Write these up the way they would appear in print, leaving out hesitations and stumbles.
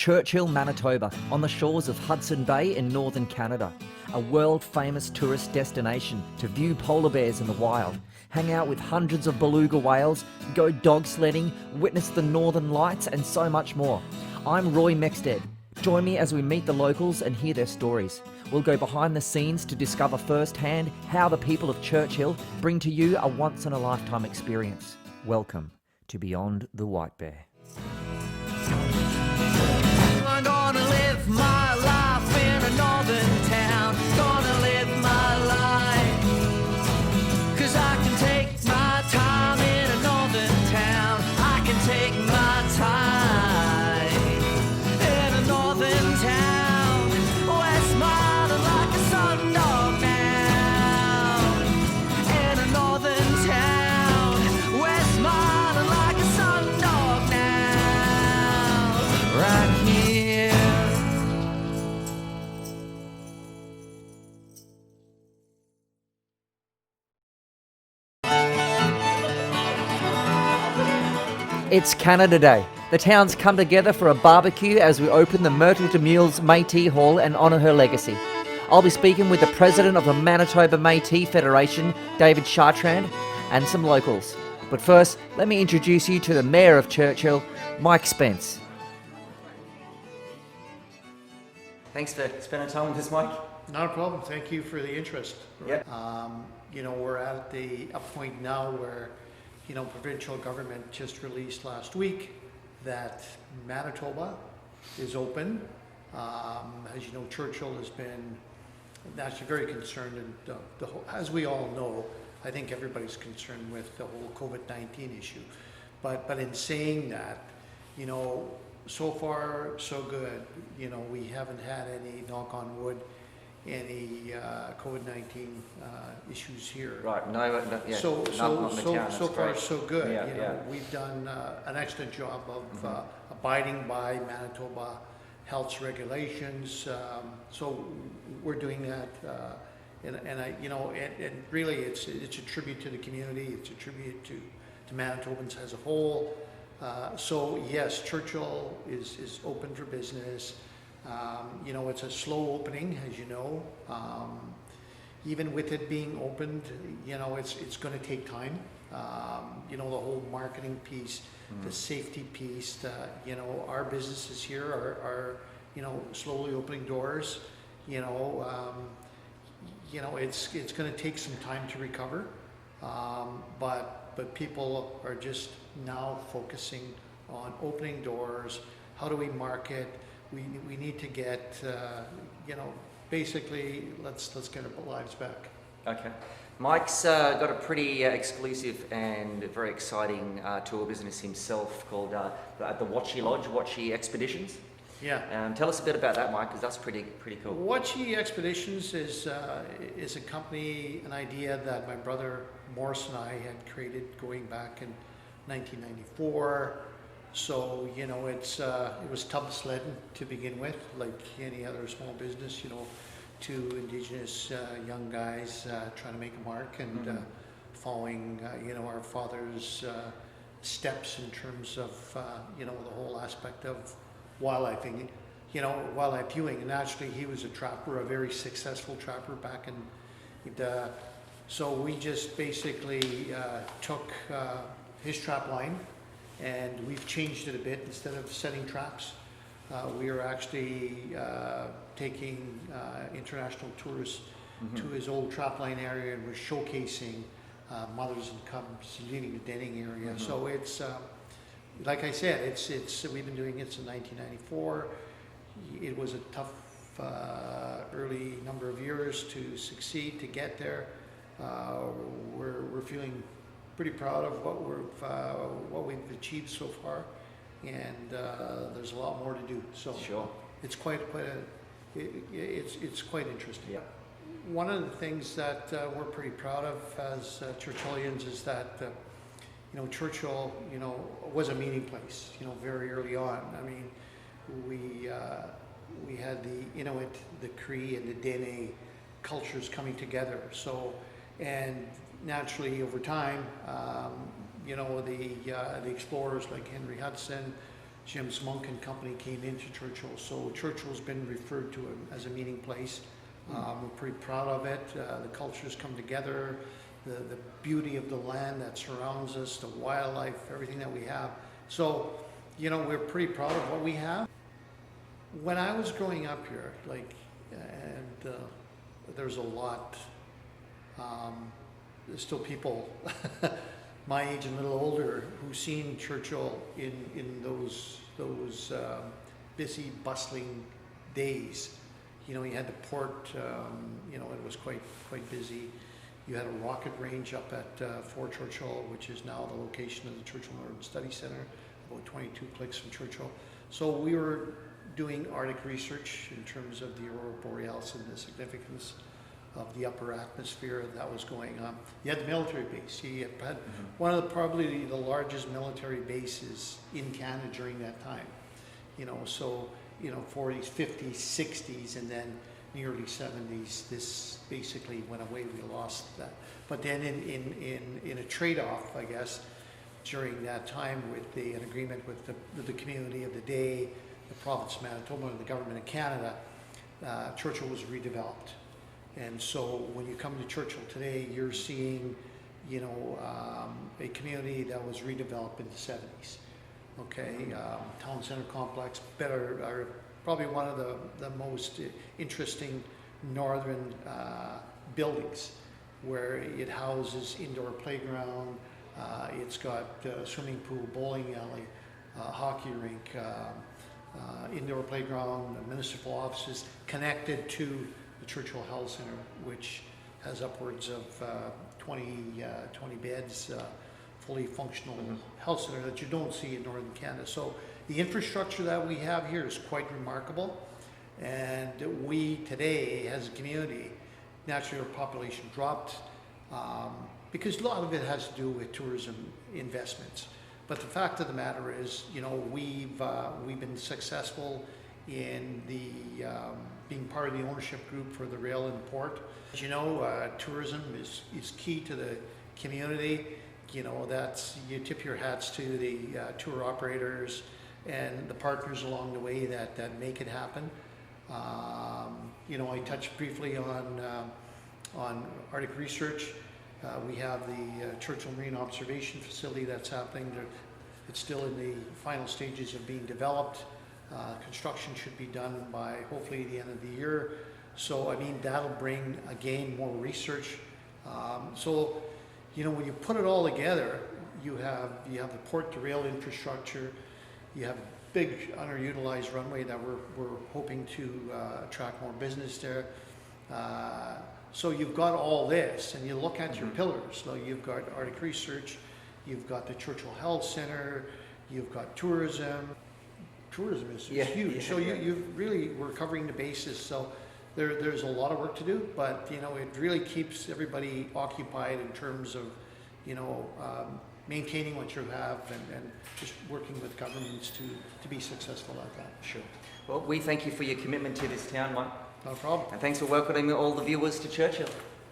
Churchill, Manitoba, on the shores of Hudson Bay in northern Canada. A world-famous tourist destination to view polar bears in the wild, hang out with hundreds of beluga whales, go dog sledding, witness the northern lights and so much more. I'm Roy Mexted. Join me as we meet the locals and hear their stories. We'll go behind the scenes to discover firsthand how the people of Churchill bring to you a once-in-a-lifetime experience. Welcome to Beyond the White Bear. I'm gonna live my life in a northern town. Gonna live my life, 'cause I can take my time in a northern town. I can take my time in a northern town. We're smiling like a sundog now. In a northern town, we're smiling like a sundog now. Right here. It's Canada Day. The towns come together for a barbecue as we open the Myrtle de Mule's Métis Hall and honour her legacy. I'll be speaking with the president of the Manitoba Métis Federation, David Chartrand, and some locals. But first, let me introduce you to the Mayor of Churchill, Mike Spence. Thanks for spending time with us, Mike. Not a problem. Thank you for the interest. Yep. We're at a point now where, provincial government just released last week that Manitoba is open. As you know, Churchill has been actually very concerned, and as we all know, I think everybody's concerned with the whole COVID-19 issue. But in saying that, so far so good. We haven't had any, knock on wood, any COVID-19 issues here. Right, no, yeah, So not in the town, that's far great. so good. Yeah. We've done an excellent job of abiding by Manitoba health's regulations. So we're doing that, and really it's a tribute to the community. It's a tribute to Manitobans as a whole. So yes, Churchill is open for business. It's a slow opening, as you know. Even with it being opened, it's going to take time. The whole marketing piece, the safety piece, our businesses here are slowly opening doors. It's going to take some time to recover. But people are just now focusing on opening doors. How do we market? We need to get, basically, let's get our lives back. Okay. Mike's got a pretty exclusive and very exciting tour business himself called the Watchy Lodge, Watchy Expeditions. Yeah. Tell us a bit about that, Mike, because that's pretty cool. Watchy Expeditions is a company, an idea that my brother Morris and I had created going back in 1994. So, it was tub sledding to begin with, like any other small business, two Indigenous young guys trying to make a mark and following, our father's steps in terms of, the whole aspect of wildlife viewing. And actually, he was a trapper, a very successful trapper back in, so we just basically took his trap line, and we've changed it a bit. Instead of setting traps, we are actually taking international tourists to his old trapline area, and we're showcasing mothers and cubs leaving the denning area. So it's, like I said, it's we've been doing it since 1994. It was a tough early number of years to succeed, to get there. We're feeling pretty proud of what we've achieved so far, and there's a lot more to do. So sure, it's it's quite interesting. Yeah. One of the things that we're pretty proud of as Churchillians is that Churchill was a meeting place. Very early on. I mean, we had the Inuit, the Cree, and the Dene cultures coming together. So, and naturally over time, the explorers like Henry Hudson, Jim's Monk and Company came into Churchill. So Churchill's been referred to as a meeting place. We're pretty proud of it. The cultures come together, the beauty of the land that surrounds us, the wildlife, everything that we have. So, you know, we're pretty proud of what we have. When I was growing up here, there's a lot, there's still people my age and a little older who've seen Churchill in those busy, bustling days. You know, you had the port, you know, it was quite busy. You had a rocket range up at Fort Churchill, which is now the location of the Churchill Northern Study Center, about 22 clicks from Churchill. So we were doing Arctic research in terms of the aurora borealis and the significance of the upper atmosphere that was going on. You had the military base. You had one of probably the largest military bases in Canada during that time. You know, so, you know, 40s, 50s, 60s, and then in the early 70s, this basically went away. We lost that. But then in a trade-off, I guess, during that time with an agreement with the community of the day, the province of Manitoba and the government of Canada, Churchill was redeveloped. And so when you come to Churchill today, you're seeing, you know, a community that was redeveloped in the 70s. Okay, town center complex, probably one of the most interesting northern buildings, where it houses indoor playground, it's got swimming pool, bowling alley, hockey rink, indoor playground, municipal offices connected to the Churchill Health Center, which has upwards of 20 beds, fully functional health center that you don't see in northern Canada. So the infrastructure that we have here is quite remarkable, and we today as a community, naturally our population dropped because a lot of it has to do with tourism investments. But the fact of the matter is, you know, we've been successful in the being part of the ownership group for the rail and port. As you know, tourism is key to the community. You know, you tip your hats to the tour operators and the partners along the way that make it happen. You know, I touched briefly on Arctic research. We have the Churchill Marine Observation Facility that's happening. It's still in the final stages of being developed. Construction should be done by hopefully the end of the year. So, I mean, that'll bring, again, more research. So, you know, when you put it all together, you have the port to rail infrastructure, you have a big underutilized runway that we're hoping to attract more business there. So you've got all this, and you look at your pillars. So you've got Arctic research, you've got the Churchill Health Center, you've got tourism. Tourism is huge. Yeah, so we're covering the bases. So there's a lot of work to do, but you know, it really keeps everybody occupied in terms of, you know, maintaining what you have and just working with governments to be successful at that. Sure. Well, we thank you for your commitment to this town, Mike. No problem. And thanks for welcoming all the viewers to Churchill.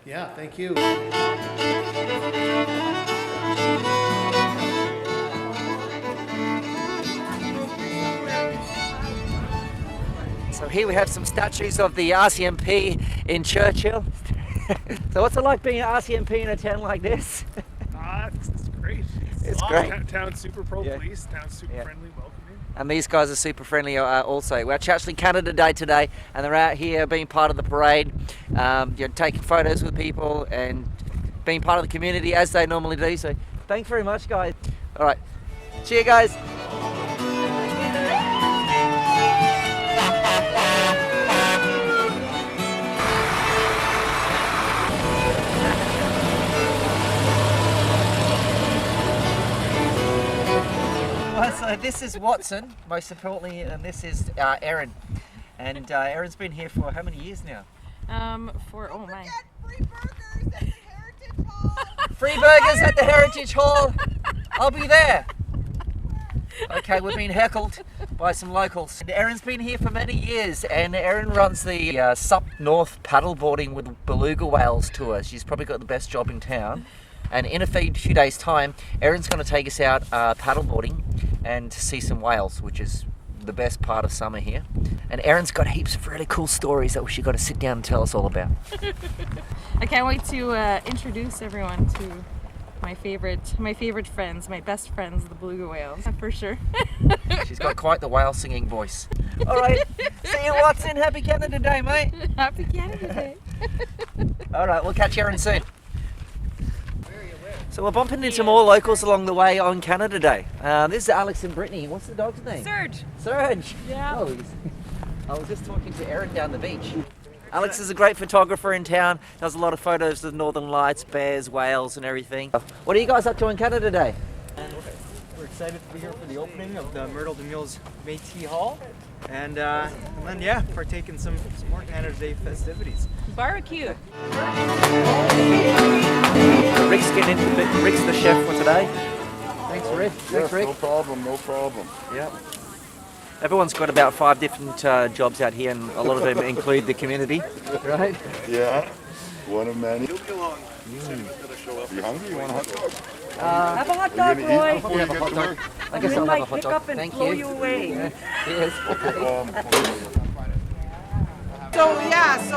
Yeah, thank you. So here we have some statues of the RCMP in Churchill. So what's it like being an RCMP in a town like this? It's great. It's great. Town's super pro-police, town's super friendly, welcoming. And these guys are super friendly also. We're actually Canada Day today, and they're out here being part of the parade, taking photos with people and being part of the community as they normally do. So thanks very much, guys. All right. Cheers, guys. So this is Watson, most importantly, and this is Erin. And Erin's been here for how many years now? Free burgers at the Heritage Hall. Free burgers at the Heritage Hall. I'll be there. Okay, we're being heckled by some locals. And Erin's been here for many years, and Erin runs the Sup North paddleboarding with Beluga Whales tour. She's probably got the best job in town. And in a few days' time, Erin's going to take us out paddleboarding and see some whales, which is the best part of summer here. And Erin's got heaps of really cool stories that she's got to sit down and tell us all about. I can't wait to introduce everyone to my favorite friends, my best friends, the Beluga Whales, for sure. She's got quite the whale singing voice. All right, see you, Watson. Happy Canada Day, mate. Happy Canada Day. All right, we'll catch Erin soon. So we're bumping into more locals along the way on Canada Day. This is Alex and Brittany. What's the dog's name? Surge. Surge. Yeah. Oh, I was just talking to Erin down the beach. Alex is a great photographer in town, does a lot of photos of northern lights, bears, whales and everything. What are you guys up to on Canada Day? We're excited to be here for the opening of the Myrtle de Mule's Métis Hall, and then yeah, partake in some more Canada Day festivities. Barbecue. Rick's the chef for today. Thanks, Rick. Thanks, Rick. No problem, no problem. Yep. Everyone's got about 5 different jobs out here, and a lot of them include the community, right? Yeah, one of many. You hungry? You want a hot dog? Have a hot dog, Roy. I'll have a hot dog. I guess I'll have a hot Pick dog. up and Thank blow you. you away. Yes. So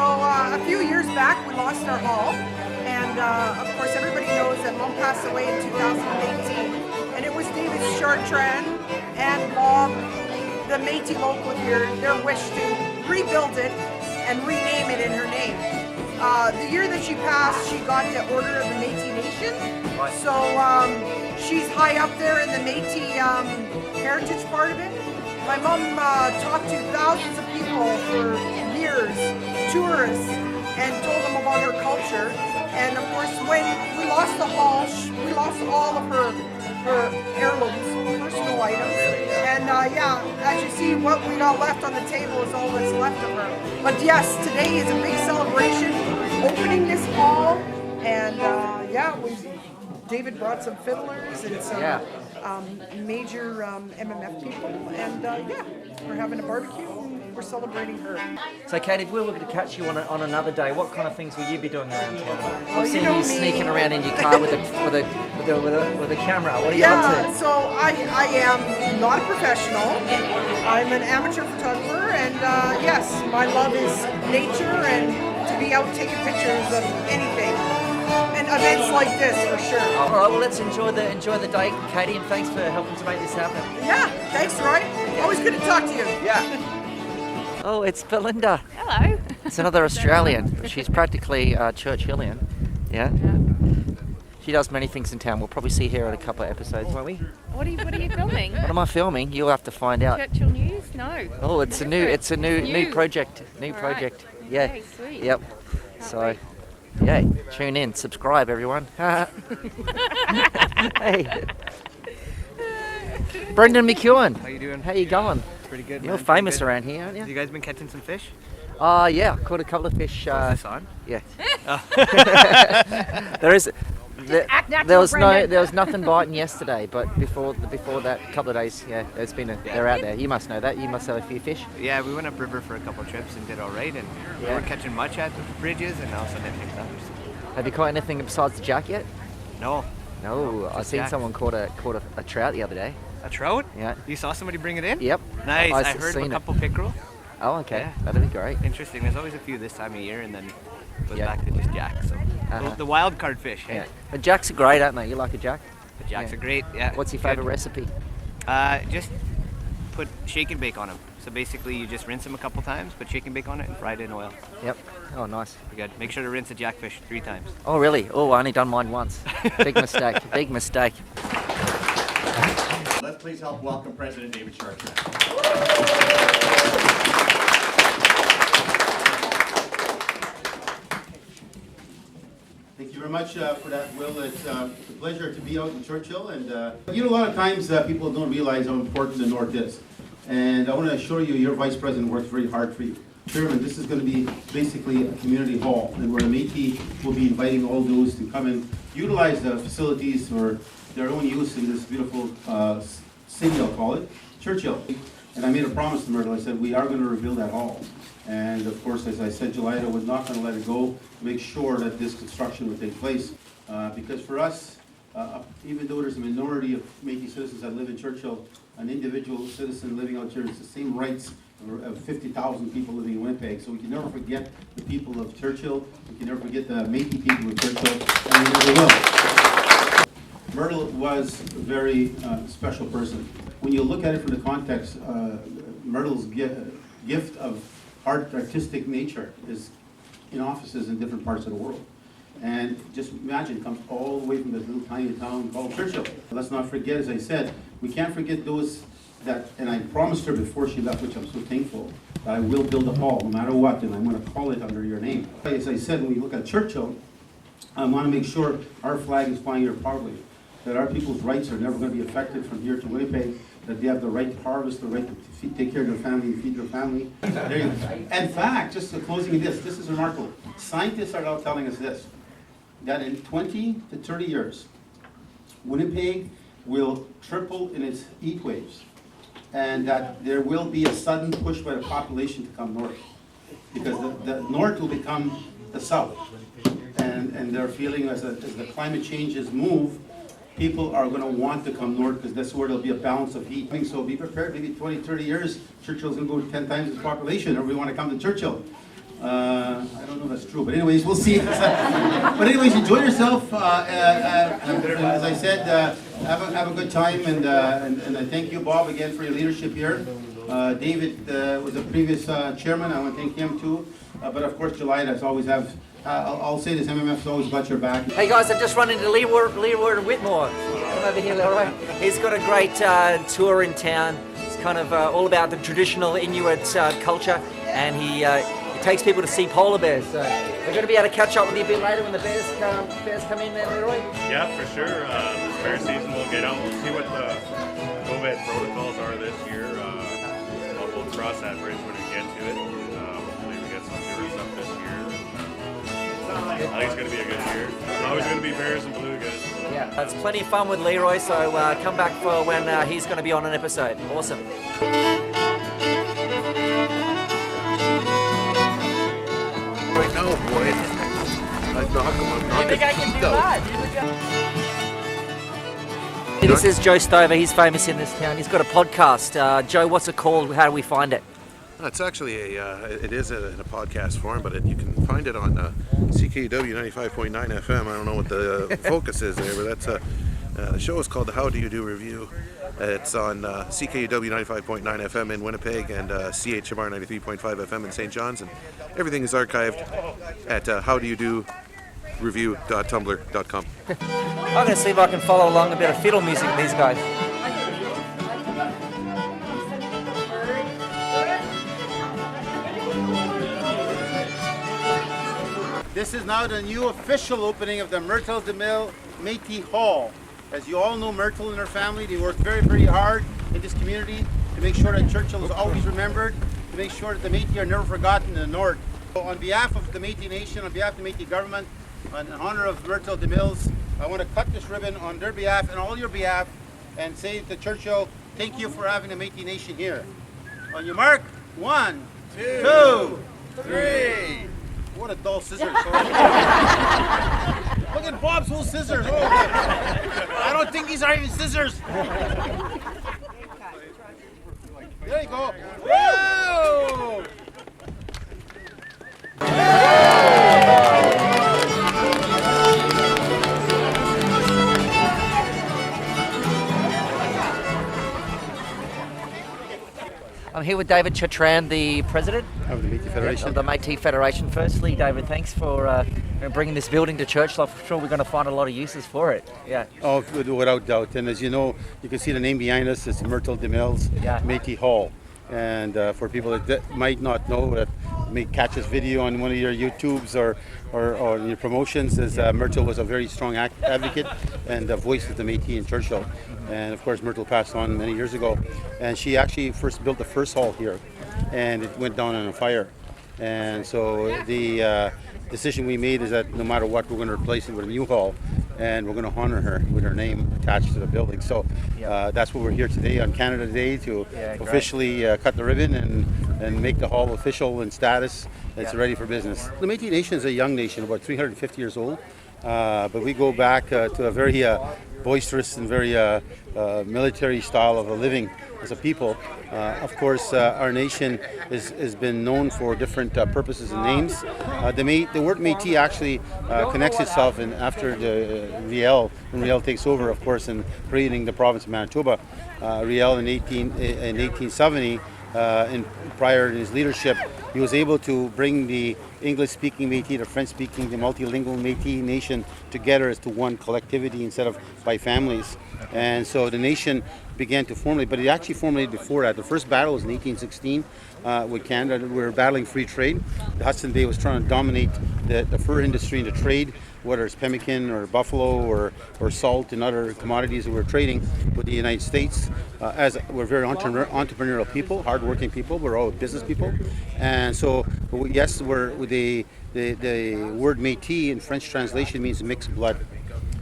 a few years back we lost our hall, and of course everybody knows that Mom passed away in 2018, and it was David Chartrand and Bob, the Métis local here, their wish to rebuild it and rename it in her name. The year that she passed, she got the Order of the Métis Nation, so she's high up there in the Métis heritage part of it. My mom talked to thousands of people for years, tourists, and told them about her culture. And of course, when we lost the hall, we lost all of her heirlooms, personal items. And yeah, as you see, what we got left on the table is all that's left of her. But yes, today is a big celebration, opening this hall. And yeah, David brought some fiddlers and some major MMF people. And yeah, we're having a barbecue and we're celebrating her. So, Kate, if we were to catch you on another day, what kind of things will you be doing around town? Well, We've seen you know you me. sneaking around in your car with a camera. What are you Yeah, up to? so I am not a professional. I'm an amateur photographer, and yes, my love is nature and to be out taking pictures of anything. And events like this, for sure. All right, well, let's enjoy the day, Katie, and thanks for helping to make this happen. Yeah, thanks, Roy. Always good to talk to you. Yeah. Oh, it's Belinda. Hello. It's another Australian, but she's practically Churchillian. Yeah. She does many things in town. We'll probably see her in a couple of episodes, won't we? What are you filming? What am I filming? You'll have to find out. Churchill News? No. Oh, it's a new project. New All project. right. Yeah. Okay, sweet. Yep. So, yeah, tune in, subscribe, everyone. Hey. Brendan McEwen. How you doing? How you going? Pretty good. You're man. famous Pretty good. around here, aren't you? You guys been catching some fish? Yeah, caught a couple of fish. Is this on? Yeah. There was nothing biting yesterday, but before that couple of days, yeah, they're out there. You must know that. You must have a few fish. Yeah, we went upriver for a couple trips and did all right, and we Yeah. weren't catching much at the bridges, and also didn't pick up. Have you caught anything besides the jack yet? No. No, I seen jack. someone caught a trout the other day. A trout? Yeah. You saw somebody bring it in? Yep. Nice. I heard of seen a it. couple pickerel. Oh, okay. Yeah. That'd be great. Interesting. There's always a few this time of year, and then it goes Yeah. back to just jack. So the wild card fish. Yeah. Hey? But jacks are great, aren't they? You like a jack? The jacks Yeah. are great. Yeah. What's your good. favourite recipe? Just put shake and bake on them. So basically, you just rinse them a couple times, put shake and bake on it, and fry it in oil. Yep. Oh, nice. Pretty good. Make sure to rinse a jackfish 3 times. Oh, really? Oh, I only done mine once. Big mistake. Big mistake. Let's please help welcome President David Churchill. Thank you very much for that, Will. It's a pleasure to be out in Churchill. And you know, a lot of times people don't realize how important the North is. And I want to assure you, your Vice President works very hard for you. Chairman, this is going to be basically a community hall, and where the Métis will be inviting all those to come and utilize the facilities for their own use in this beautiful city, I'll call it, Churchill. And I made a promise to Myrtle. I said, we are going to rebuild that hall. And of course, as I said, July, I was not going to let it go, to make sure that this construction would take place. Because for us, even though there's a minority of Métis citizens that live in Churchill, an individual citizen living out here has the same rights of 50,000 people living in Winnipeg. So we can never forget the people of Churchill. We can never forget the Métis people of Churchill, and we never will. Myrtle was a very special person. When you look at it from the context, Myrtle's gift of artistic nature is in offices in different parts of the world. And just imagine, it comes all the way from this little tiny town called Churchill. Let's not forget, as I said, we can't forget those that, and I promised her before she left, which I'm so thankful, that I will build a hall no matter what, and I'm going to call it under your name. As I said, when we look at Churchill, I want to make sure our flag is flying here proudly, that our people's rights are never going to be affected from here to Winnipeg, that they have the right to harvest, the right to take care of their family and feed their family. There you go. In fact, just the closing of this is remarkable. Scientists are now telling us this, that in 20 to 30 years, Winnipeg will triple in its heat waves, and that there will be a sudden push by the population to come north, because the north will become the south. And they're feeling as the climate changes move, people are going to want to come north because that's where there'll be a balance of heat. So be prepared, maybe 20, 30 years, Churchill's going to go to 10 times its population. Everybody want to come to Churchill. I don't know if that's true, but anyways, we'll see. But anyways, enjoy yourself. As I said, have a good time, and I thank you, Bob, again for your leadership here. David was a previous chairman. I want to thank him too. But of course, July, as always, I'll say this: MMF's always got your back. Hey guys, I've just run into Leeward and Whitmore. Come over here, Leroy. He's got a great tour in town. It's kind of all about the traditional Inuit culture, and he takes people to see polar bears. So we're going to be able to catch up with you a bit later when the bears come in there, Leroy. Yeah, for sure. This bear season, we'll get out. We'll see what the COVID protocols are this year. We'll cross that bridge when we get to it. Hopefully we get some tourists up this year. I think it's going to be a good year. There's always going to be bears and belugas. Yeah, it's plenty of fun with Leroy, so come back for when he's going to be on an episode. Awesome. Right now, boy, I knock him. You think I can do that? This is Joe Stover. He's famous in this town. He's got a podcast. Joe, what's it called? How do we find it? It's actually it is in a podcast form, but you can find it on CKUW 95.9 FM. I don't know what the focus is there, but that's the show is called the How Do You Do Review. It's on CKUW 95.9 FM in Winnipeg and CHMR 93.5 FM in St. John's, and everything is archived at howdoyoudoreview.tumblr.com. I'm going to see if I can follow along a bit of fiddle music with these guys. This is now the new official opening of the Myrtle DeMille Métis Hall. As you all know, Myrtle and her family, they worked very, very hard in this community to make sure that Churchill is always remembered, to make sure that the Métis are never forgotten in the North. So on behalf of the Métis Nation, on behalf of the Métis government, in honor of Myrtle DeMilles, I want to cut this ribbon on their behalf and all your behalf and say to Churchill, thank you for having the Métis Nation here. On your mark, 1, 2, 3. What a dull scissors. Look at Bob's whole scissors. Oh, I don't think these are even scissors. There you go. Whoa! I'm here with David Churchill, the president Of the Métis Federation. of the Métis Federation. Firstly, David, thanks for bringing this building to Churchill. I'm sure we're going to find a lot of uses for it. Yeah. Oh, without doubt. And as you know, you can see the name behind us is Myrtle DeMilles Métis Hall. And for people that might not know, that may catch this video on one of your YouTubes or your promotions, is Myrtle was a very strong advocate and a voice of the Métis in Churchill. And of course, Myrtle passed on many years ago. And she actually first built the first hall here, and it went down in a fire. And so the decision we made is that no matter what, we're going to replace it with a new hall, and we're going to honor her with her name attached to the building. So that's what we're here today on Canada Day to officially cut the ribbon and make the hall official in status. It's ready for business. The Métis Nation is a young nation, about 350 years old. but we go back to a very boisterous and very military style of a living as a people. Of course, our nation has been known for different purposes and names. The word Métis actually connects itself after the Riel, when Riel takes over, of course, in creating the province of Manitoba. Riel in 1870, prior to his leadership, he was able to bring the English-speaking Métis, the French-speaking, the multilingual Métis nation together as to one collectivity instead of by families. And so the nation began to formulate, but it actually formulated before that. The first battle was in 1816 with Canada. We were battling free trade. The Hudson Bay was trying to dominate the fur industry and the trade, whether it's pemmican or buffalo or salt and other commodities that we're trading with the United States. As we're very entrepreneurial people, hardworking people, we're all business people. And so, yes, the word Métis in French translation means mixed blood.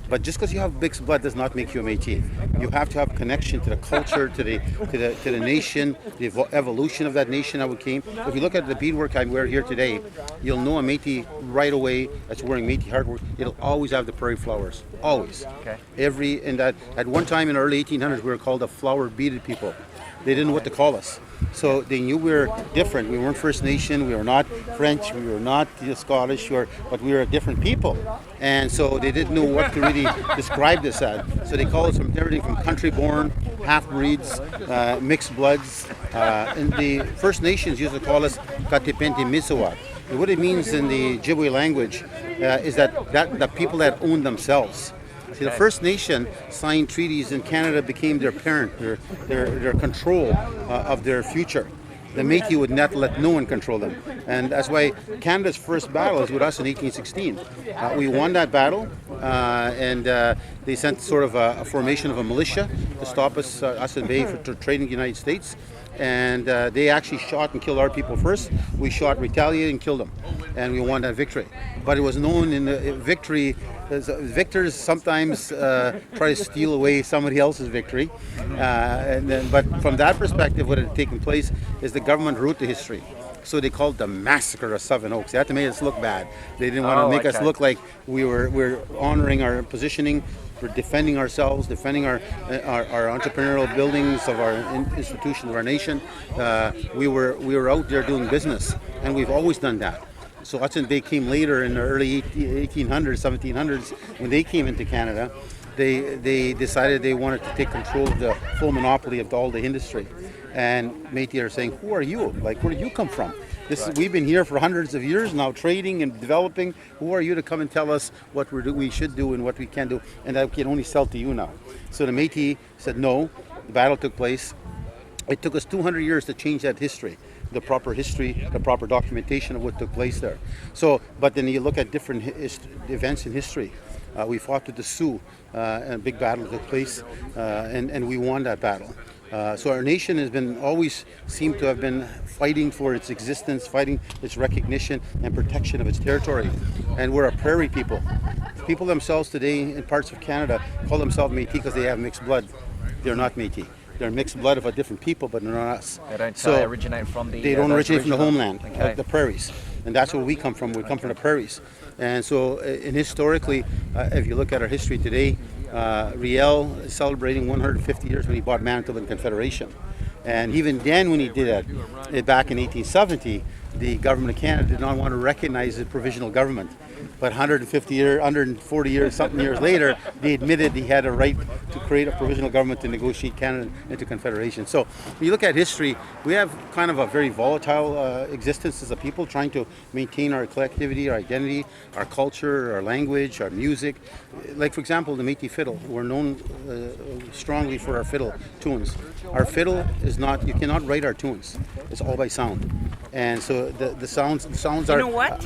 But just because you have mixed blood does not make you a Métis. You have to have connection to the culture, to the nation, the evolution of that nation that we came. If you look at the beadwork I wear here today, you'll know a Métis right away that's wearing Métis hardwork. It'll always have the prairie flowers, always. Okay. At one time in the early 1800s, we were called the flower beaded people. They didn't know what to call us. So they knew we were different. We weren't First Nation, we were not French, we were not Scottish, but we were a different people. And so they didn't know what to really describe this as. So they called us from everything from country-born, half-breeds, mixed bloods. And the First Nations used to call us Katepente Misowak. And what it means in the Ojibwe language is that the people that own themselves. See, the First Nation signed treaties and Canada became their parent, their control of their future. The Métis would not let no one control them. And that's why Canada's first battle is with us in 1816. We won that battle, and they sent sort of a formation of a militia to stop us in Bay from trading the United States. And they actually shot and killed our people first. We shot, retaliated, and killed them. And we won that victory. But it was known in the victory, victors sometimes try to steal away somebody else's victory. But from that perspective, what had taken place is the government wrote the history. So they called it the Massacre of Seven Oaks. They had to make us look bad. They didn't want to make us look like we're honoring our positioning. We're defending ourselves, defending our entrepreneurial buildings of our institution, of our nation. We were out there doing business, and we've always done that. So Hudson Bay came later in the early 1800s, 1700s, when they came into Canada. They decided they wanted to take control of the full monopoly of all the industry. And Métis are saying, who are you? Like, where do you come from? We've been here for hundreds of years now, trading and developing. Who are you to come and tell us what we should do and what we can do, and that we can only sell to you now? So the Métis said no. The battle took place. It took us 200 years to change that history, the proper history, the proper documentation of what took place there. So, but then you look at different events in history. We fought with the Sioux, and a big battle took place, and we won that battle. So our nation has always seemed to have been fighting for its existence, fighting its recognition and protection of its territory. And we're a prairie people. People themselves today in parts of Canada call themselves Métis because they have mixed blood. They're not Métis. They're mixed blood of a different people, but they're not us. They don't originate from the... They don't originate from the homeland, the prairies. And that's where we come from. We come from the prairies. And so, and historically, if you look at our history today, Riel is celebrating 150 years when he bought Manitoba in Confederation. And even then, when he did that, back in 1870, the government of Canada did not want to recognize the provisional government. But 140 years, something years later, they admitted he had a right to create a provisional government to negotiate Canada into Confederation. So when you look at history, we have kind of a very volatile existence as a people, trying to maintain our collectivity, our identity, our culture, our language, our music. Like, for example, the Métis fiddle. We're known strongly for our fiddle tunes. Our fiddle is not, you cannot write our tunes. It's all by sound. And so the sounds are... You know what?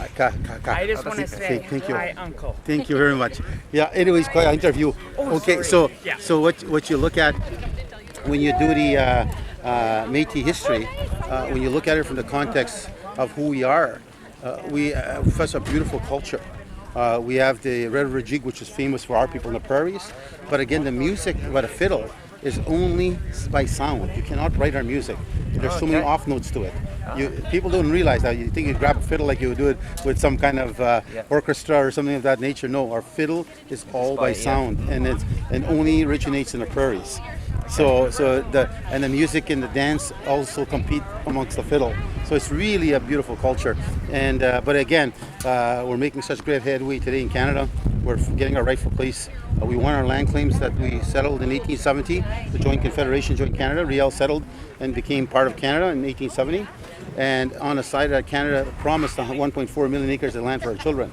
I just want to say thank you. Hi, Uncle. Thank you very much. Yeah, anyways, quite an interview. Okay, sorry. So what you look at when you do the Métis history, when you look at it from the context of who we are, we possess a beautiful culture. We have the Red River Jig, which is famous for our people in the prairies. But again, the music, but a fiddle, is only by sound. You cannot write our music. There's so many off notes to it. People don't realize that. You think you grab a fiddle like you would do it with some kind of orchestra or something of that nature. No, our fiddle is all by sound, and only originates in the prairies. So the music and the dance also compete amongst the fiddle. So it's really a beautiful culture. And but again, we're making such great headway today in Canada. We're getting our rightful place. We won our land claims that we settled in 1870. The Joint Confederation joined Canada. Riel settled and became part of Canada in 1870. And on the side of that, Canada promised 1.4 million acres of land for our children.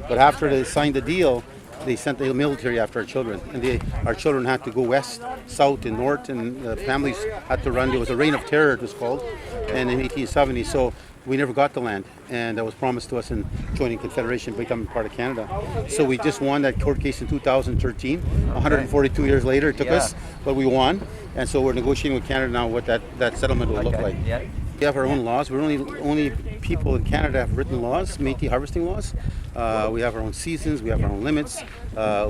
But after they signed the deal, they sent the military after our children, and our children had to go west, south, and north, and the families had to run. There was a reign of terror, it was called, and in 1870. So we never got the land, and that was promised to us in joining Confederation, becoming part of Canada. So we just won that court case in 2013. 142 years later it took us, but we won, and so we're negotiating with Canada now what that settlement will look like. We have our own laws. We're only people in Canada have written laws, Métis harvesting laws. We have our own seasons. We have our own limits.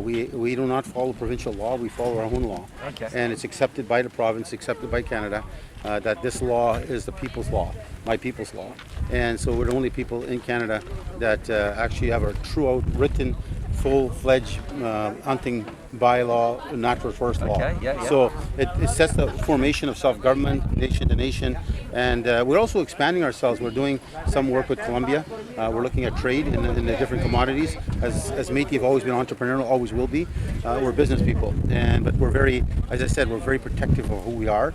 We do not follow provincial law. We follow our own law. And it's accepted by the province, accepted by Canada, that this law is the people's law, my people's law. And so we're the only people in Canada that actually have a true written, full-fledged hunting bylaw, natural forest law. So it sets the formation of self-government, nation to nation, and we're also expanding ourselves. We're doing some work with Colombia. We're looking at trade in the different commodities. As Métis have always been entrepreneurial, always will be. We're business people, but we're very, as I said, we're very protective of who we are.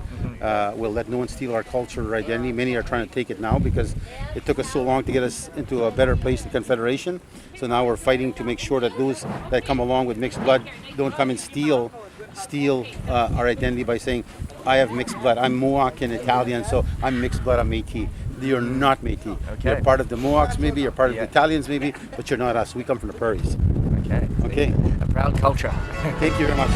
We'll let no one steal our culture or identity. Many are trying to take it now because it took us so long to get us into a better place in Confederation. So now we're fighting to make sure that those that come along with mixed blood don't come and steal our identity by saying, I have mixed blood. I'm Mohawk and Italian, so I'm mixed blood, I'm Métis. You're not Métis. You're part of the Mohawks maybe, you're part of the Italians maybe, but you're not us. We come from the prairies. Okay. A proud culture. Thank you very much.